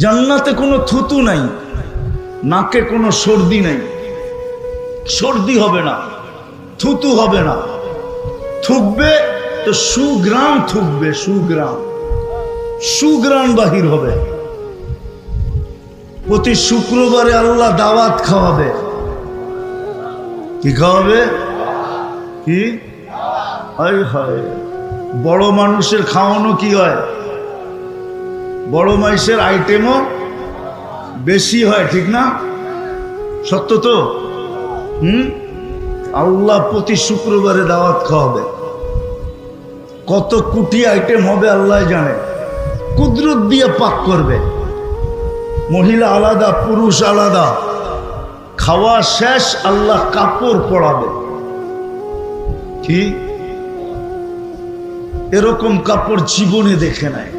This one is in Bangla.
জান্নাতে কোনো থুতু নাই, নাকে কোনো সর্দি নাই, সর্দি হবে না, থুতু হবে না। থুকবে তো সুগ্রাম থুকবে, সুগ্রাম, সুগ্রাম বাহির হবে। প্রতি শুক্রবারে আল্লাহ দাওয়াত খাওয়াবে। কি খাওয়াবে? কি? হায় হায়, বড় মানুষের খাওয়ানো কি হয়? বড় মানুষের আইটেমও বেশি হয়, ঠিক না? সত্য তো? আল্লাহ প্রতি শুক্রবারে দাওয়াত খাওয়াবে। কত কোটি আইটেম হবে আল্লাহ জানে। কুদরত দিয়ে পাক করবে। মহিলা আলাদা, পুরুষ আলাদা। খাওয়া শেষ, আল্লাহ কাপড় পরাবে। কি এরকম কাপড় জীবনে দেখে নাই।